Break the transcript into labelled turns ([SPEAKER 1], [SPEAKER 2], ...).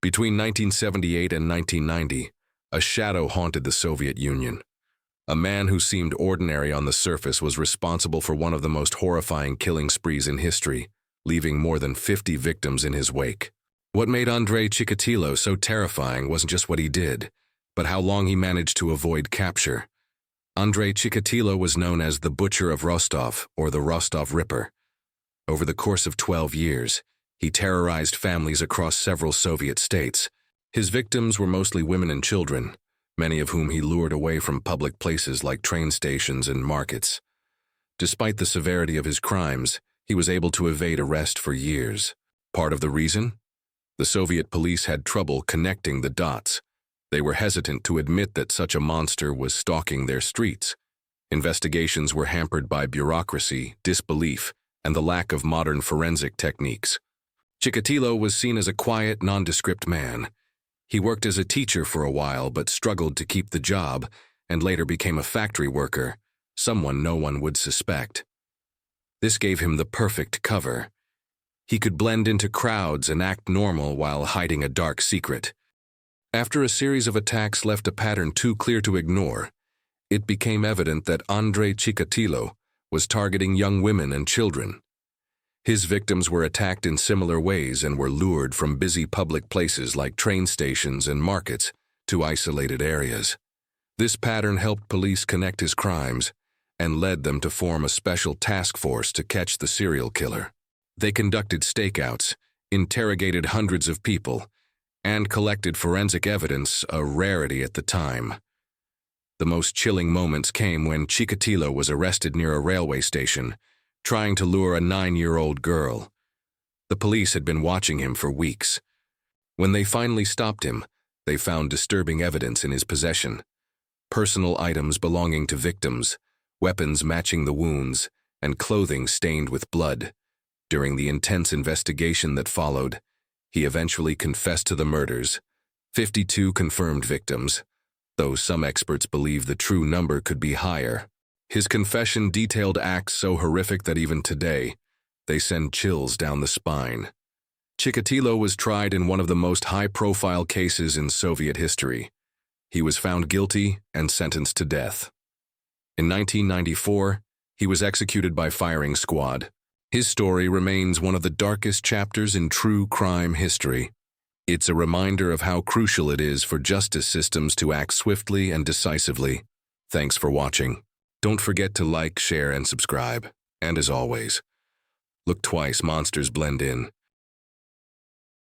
[SPEAKER 1] Between 1978 and 1990, a shadow haunted the Soviet Union. A man who seemed ordinary on the surface was responsible for one of the most horrifying killing sprees in history, leaving more than 50 victims in his wake. What made Andrei Chikatilo so terrifying wasn't just what he did, but how long he managed to avoid capture. Andrei Chikatilo was known as the Butcher of Rostov, or the Rostov Ripper. Over the course of 12 years, he terrorized families across several Soviet states. His victims were mostly women and children, many of whom he lured away from public places like train stations and markets. Despite the severity of his crimes, he was able to evade arrest for years. Part of the reason? The Soviet police had trouble connecting the dots. They were hesitant to admit that such a monster was stalking their streets. Investigations were hampered by bureaucracy, disbelief, and the lack of modern forensic techniques. Chikatilo was seen as a quiet, nondescript man. He worked as a teacher for a while but struggled to keep the job and later became a factory worker, someone no one would suspect. This gave him the perfect cover. He could blend into crowds and act normal while hiding a dark secret. After a series of attacks left a pattern too clear to ignore, it became evident that Andrei Chikatilo was targeting young women and children. His victims were attacked in similar ways and were lured from busy public places like train stations and markets to isolated areas. This pattern helped police connect his crimes and led them to form a special task force to catch the serial killer. They conducted stakeouts, interrogated hundreds of people, and collected forensic evidence, a rarity at the time. The most chilling moments came when Chikatilo was arrested near a railway station, trying to lure a 9-year-old girl. The police had been watching him for weeks. When they finally stopped him, they found disturbing evidence in his possession. Personal items belonging to victims, weapons matching the wounds, and clothing stained with blood. During the intense investigation that followed, he eventually confessed to the murders. 52 confirmed victims, though some experts believe the true number could be higher. His confession detailed acts so horrific that even today, they send chills down the spine. Chikatilo was tried in one of the most high-profile cases in Soviet history. He was found guilty and sentenced to death. In 1994, he was executed by firing squad. His story remains one of the darkest chapters in true crime history. It's a reminder of how crucial it is for justice systems to act swiftly and decisively. Thanks for watching. Don't forget to like, share, and subscribe. And as always, look twice, monsters blend in.